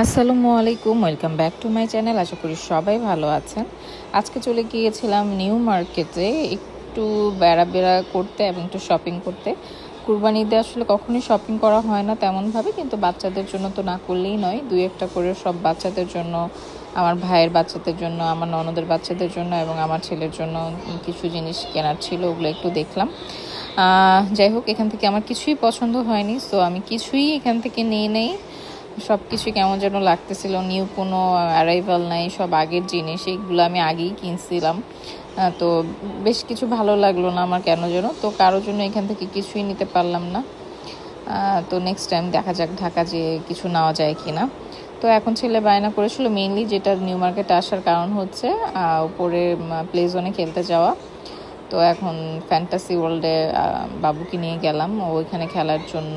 আসসালামু আলাইকুম, welcome back to my channel. আশা করি সবাই ভালো আছেন। আজকে চলে গিয়েছিলাম নিউ মার্কেটে একটু বেড়া করতে এবং একটু শপিং করতে। কুরবানি ঈদে আসলে কখনোই শপিং করা হয় না তেমনভাবে, কিন্তু বাচ্চাদের জন্য তো না করলেই নয়। দুই একটা করে সব বাচ্চাদের জন্য, আমার ভাইয়ের বাচ্চাদের জন্য, আমার ননদের বাচ্চাদের জন্য এবং আমার ছেলের জন্য কিছু জিনিস কেনার ছিল, ওগুলো একটু দেখলাম। যাই হোক, এখান থেকে আমার কিছুই পছন্দ হয়নি, সো আমি কিছুই এখান থেকে নিয়ে নেই। সব কিছু কেমন যেন লাগতেছিল, নিউ কোনো অ্যারাইভাল নাই, সব আগের জিনিস, এইগুলো আমি আগেই কিনছিলাম। তো বেশ কিছু ভালো লাগলো না আমার কেন যেন, তো কারোর জন্য এখান থেকে কিছুই নিতে পারলাম না। তো নেক্সট টাইম দেখা যাক ঢাকা যে কিছু নেওয়া যায় কি না। তো এখন ছেলে বায়না করেছিল, মেইনলি যেটা নিউ মার্কেটে আসার কারণ হচ্ছে উপরে প্লে জোনে খেলতে যাওয়া। তো এখন ফ্যান্টাসি ওয়ার্ল্ডে বাবুকে নিয়ে গেলাম, ও ওইখানে খেলার জন্য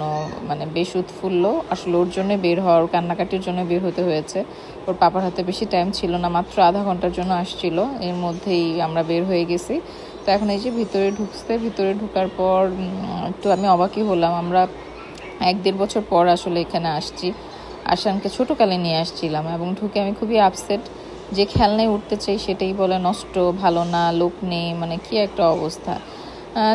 মানে বেশ উৎফুল্ল। আসলে ওর জন্য বের হওয়ার, কান্নাকাটির জন্য বের হতে হয়েছে। ওর পাপার হাতে বেশি টাইম ছিল না, মাত্র আধা ঘন্টার জন্য আসছিল, এর মধ্যেই আমরা বের হয়ে গেছি। তো এখন এই যে ভিতরে ঢোকার পর একটু আমি অবাকই হলাম। আমরা 1-1.5 বছর পর আসলে এখানে আসছি। আসানকে ছোটোকালে নিয়ে আসছিলাম এবং ঢুকে আমি খুবই আপসেট। যে খেলনায় উঠতে চাই সেটাই বলে নষ্ট, ভালো না, লোক নেই, মানে কি একটা অবস্থা।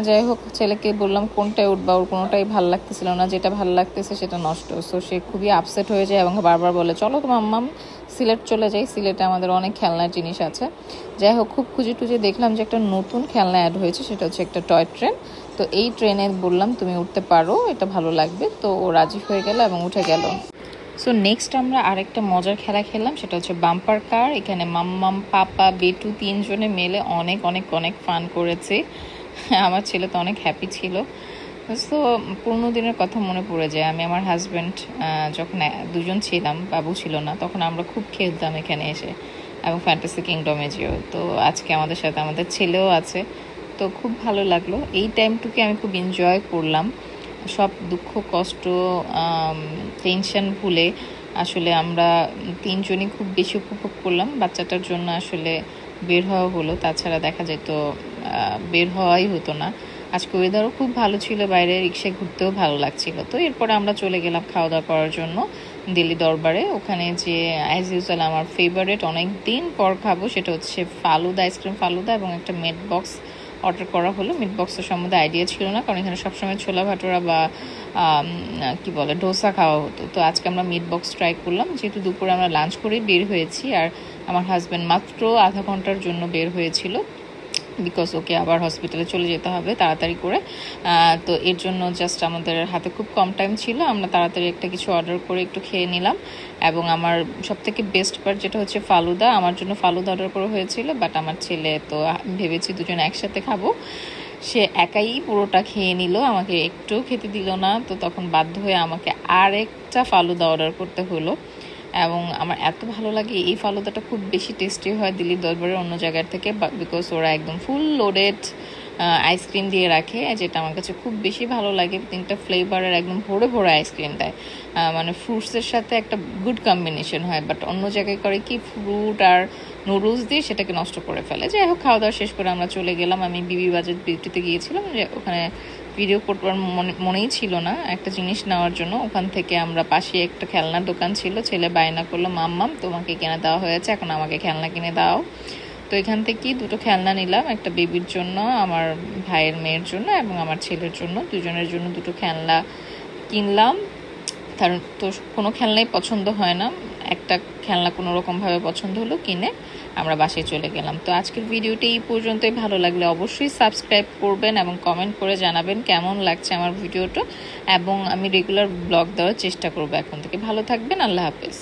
যাই হোক, ছেলেকে বললাম কোনটায় উঠবা, ওর কোনোটাই ভালো লাগতেছিল না, যেটা ভালো লাগতেছে সেটা নষ্ট। সো সে খুবই আপসেট হয়ে যায় এবং বারবার বলে চলো তো মাম্মাম সিলেট চলে যাই, সিলেটে আমাদের অনেক খেলনার জিনিস আছে। যাই হোক, খুব খুঁজে টুজে দেখলাম যে একটা নতুন খেলনা অ্যাড হয়েছে, সেটা হচ্ছে একটা টয় ট্রেন। তো এই ট্রেনে বললাম তুমি উঠতে পারো, এটা ভালো লাগবে। তো ও রাজি হয়ে গেল এবং উঠে গেল। সো নেক্সট আমরা আরেকটা মজার খেলা খেললাম, সেটা হচ্ছে বাম্পার কার। এখানে মাম্মাম, পাপা, বেটু তিনজনে মিলে অনেক অনেক অনেক ফান করেছে। আমার ছেলে তো অনেক হ্যাপি ছিল। সো পুরোনো দিনের কথা মনে পড়ে যায়। আমি আমার হাজব্যান্ড যখন দুজন ছিলাম, বাবু ছিল না, তখন আমরা খুব খেলতাম এখানে এসে, এবং ফ্যান্টাসি কিংডমে যেও। তো আজকে আমাদের সাথে আমাদের ছেলেও আছে, তো খুব ভালো লাগলো। এই টাইমটুকু আমি খুব এনজয় করলাম, সব দুঃখ কষ্ট টেনশন ভুলে আসলে আমরা তিনজনই খুব বেশি উপভোগ করলাম। বাচ্চাটার জন্য আসলে বের হওয়া হলো, তাছাড়া দেখা যেত বের হওয়াই হতো না। আজকে ওয়েদারও খুব ভালো ছিল, বাইরে রিক্সায় ঘুরতেও ভালো লাগছিল। তো এরপরে আমরা চলে গেলাম খাওয়া দাওয়া করার জন্য দিল্লি দরবারে। ওখানে যে অ্যাজ ইউজুয়াল আমার ফেভারিট, অনেক দিন পর খাবো, সেটা হচ্ছে ফালুদা, আইসক্রিম ফালুদা এবং একটা মিট বক্স অর্ডার করা হলো। মিট বক্সের সম্বন্ধে আইডিয়া ছিল না, কারণ এখানে সবসময় ছোলা ভাটোরা বা কি বলে ডোসা খাওয়া হতো। তো আজকে আমরা মিট বক্স ট্রাই করলাম, যেহেতু দুপুরে আমরা লাঞ্চ করেই বের হয়েছি, আর আমার হাজব্যান্ড মাত্র আধা ঘন্টার জন্য বের হয়েছিল, বিকজ ওকে আবার হসপিটালে চলে যেতে হবে তাড়াতাড়ি করে। তো এর জন্য জাস্ট আমাদের হাতে খুব কম টাইম ছিল, আমরা তাড়াতাড়ি একটা কিছু অর্ডার করে একটু খেয়ে নিলাম। এবং আমার সবথেকে বেস্ট পার্ট যেটা হচ্ছে ফালুদা, আমার জন্য ফালুদা অর্ডার করা হয়েছিল, বাট আমার ছেলে তো ভেবেছি দুজন একসাথে খাবো, সে একাই পুরোটা খেয়ে নিল, আমাকে একটু খেতে দিল না। তো তখন বাধ্য হয়ে আমাকে আরেকটা ফালুদা অর্ডার করতে হলো। এবং আমার এত ভালো লাগে, এই ফালুদাটা খুব বেশি টেস্টি হয় দিল্লির দরবারের অন্য জায়গার থেকে, বিকজ ওরা একদম ফুল লোডেড আইসক্রিম দিয়ে রাখে, যেটা আমার কাছে খুব বেশি ভালো লাগে। 3টা ফ্লেভারের একদম ভরে ভরে আইসক্রিম দেয়, মানে ফ্রুটসের সাথে একটা গুড কম্বিনেশন হয়। বাট অন্য জায়গায় করে কি ফ্রুট আর নুডলস দিয়ে সেটাকে নষ্ট করে ফেলে। যাই হোক, খাওয়া দাওয়া শেষ করে আমরা চলে গেলাম। আমি বিবি বাজার বিউটিতে গিয়েছিলাম, যে ওখানে ভিডিও করবার মনেই ছিল না, একটা জিনিস নেওয়ার জন্য। ওখান থেকে আমরা পাশে একটা খেলনার দোকান ছিল, ছেলে বায়না করলো মাম্মাম তোমাকে কিনে দেওয়া হয়েছে, এখন আমাকে খেলনা কিনে দাও। তো এখান থেকেই দুটো খেলনা নিলাম, একটা বেবির জন্য, আমার ভাইয়ের মেয়ের জন্য, এবং আমার ছেলের জন্য, দুজনের জন্য দুটো খেলনা কিনলাম। কারণ তো কোনো খেলনাই পছন্দ হয় না, একটা খেলনা কোনো রকমভাবে পছন্দ হলো, কিনে আমরা বাসায় চলে গেলাম। তো আজকের ভিডিওটি এই পর্যন্তই। ভালো লাগলে অবশ্যই সাবস্ক্রাইব করবেন এবং কমেন্ট করে জানাবেন কেমন লাগছে আমার ভিডিওটা, এবং আমি রেগুলার ব্লগ দেওয়ার চেষ্টা করবো এখন থেকে। ভালো থাকবেন, আল্লাহ হাফেজ।